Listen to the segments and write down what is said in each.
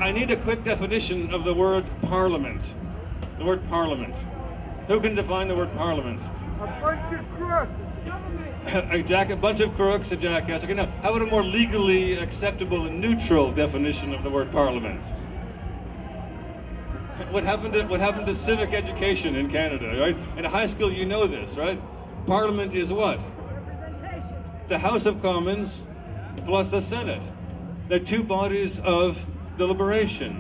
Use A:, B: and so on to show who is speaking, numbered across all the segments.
A: I need a quick definition of the word parliament. The word parliament. Who can define the word parliament?
B: A bunch of crooks.
A: A bunch of crooks, a jackass. Okay, now, how about a more legally acceptable and neutral definition of the word parliament? What happened to civic education in Canada, right? In high school, you know this, right? Parliament is what?
C: Representation.
A: The House of Commons plus the Senate. They're two bodies of deliberation.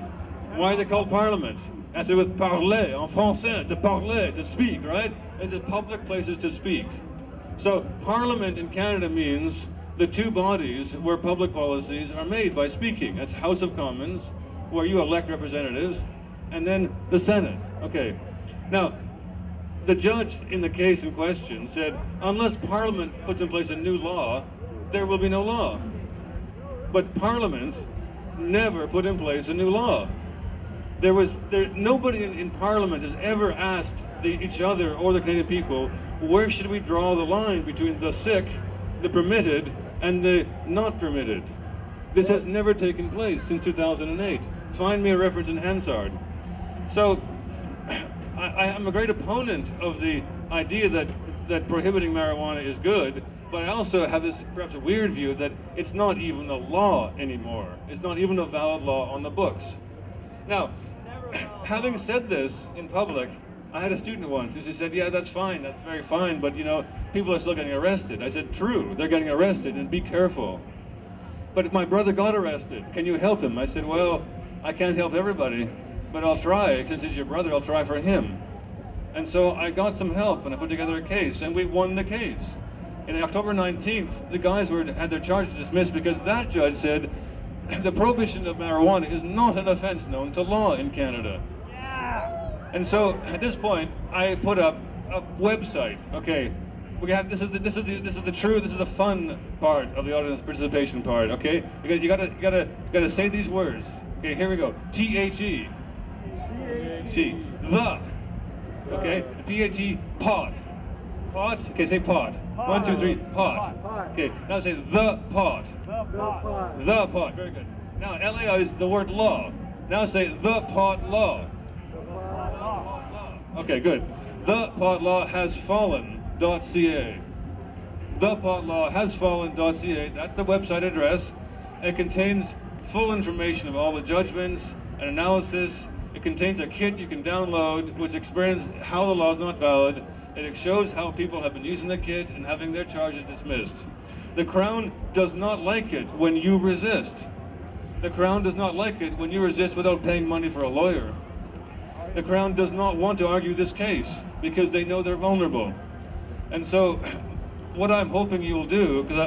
A: Why are they called Parliament? As with parler, en français, to parler, to speak, right? It's the public places to speak. So Parliament in Canada means the two bodies where public policies are made by speaking. That's House of Commons, where you elect representatives, and then the Senate. Okay. Now, the judge in the case in question said, unless Parliament puts in place a new law, there will be no law. But Parliament never put in place a new law. Nobody in Parliament has ever asked each other or the Canadian people, where should we draw the line between the sick, the permitted, and the not permitted? This has never taken place since 2008. Find me a reference in Hansard. So, I am a great opponent of the idea that prohibiting marijuana is good, but I also have this perhaps a weird view that it's not even a law anymore. It's not even a valid law on the books. Now, having said this in public, I had a student once who said, yeah, that's fine, that's very fine, but you know, people are still getting arrested. I said, true, they're getting arrested, and be careful. But my brother got arrested. Can you help him? I said, well, I can't help everybody, but I'll try. Since he's your brother, I'll try for him. And so I got some help, and I put together a case, and we won the case. And on October 19th, the guys had their charges dismissed because that judge said the prohibition of marijuana is not an offense known to law in Canada.
C: Yeah.
A: And so at this point, I put up a website. Okay, this is the fun part of the audience participation part. Okay, you gotta say these words. Okay, here we go. T-H-E. T. The. Okay, P-H-E. Pot. Pot. Okay, say pot.
C: Pot.
A: 1, 2, 3. Pot.
B: Pot.
A: Okay, now say the pot.
C: The pot.
A: The pot. Very good. Now L-A is the word law. Now say the pot law. Okay, good. The pot law has fallen.ca. The pot law has fallen.ca. That's the website address. It contains full information of all the judgments and analysis. It contains a kit you can download which explains how the law is not valid. It shows how people have been using the kit and having their charges dismissed. The Crown does not like it when you resist. The Crown does not like it when you resist without paying money for a lawyer. The Crown does not want to argue this case because they know they're vulnerable. And so what I'm hoping you will do, because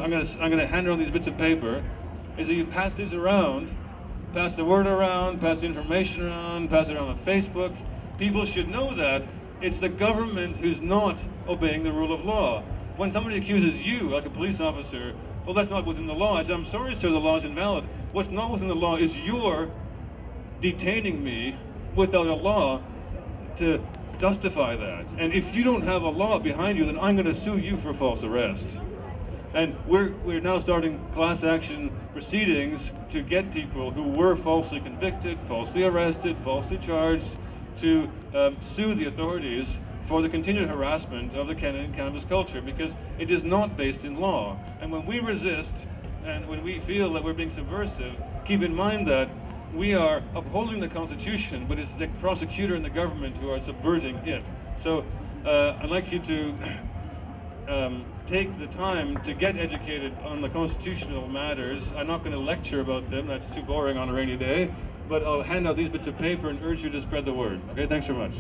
A: I'm gonna hand around these bits of paper, is that you pass these around, pass the word around, pass the information around, pass it around on Facebook. People should know that it's the government who's not obeying the rule of law. When somebody accuses you, like a police officer, well, that's not within the law. I say, I'm sorry, sir, the law is invalid. What's not within the law is you're detaining me without a law to justify that. And if you don't have a law behind you, then I'm going to sue you for false arrest. And we're now starting class action proceedings to get people who were falsely convicted, falsely arrested, falsely charged to sue the authorities for the continued harassment of the Canadian cannabis culture, because it is not based in law. And when we resist and when we feel that we're being subversive, keep in mind that we are upholding the Constitution, but it's the prosecutor and the government who are subverting it. So I'd like you to take the time to get educated on the constitutional matters. I'm not going to lecture about them, that's too boring on a rainy day, but I'll hand out these bits of paper and urge you to spread the word. Okay, thanks very much.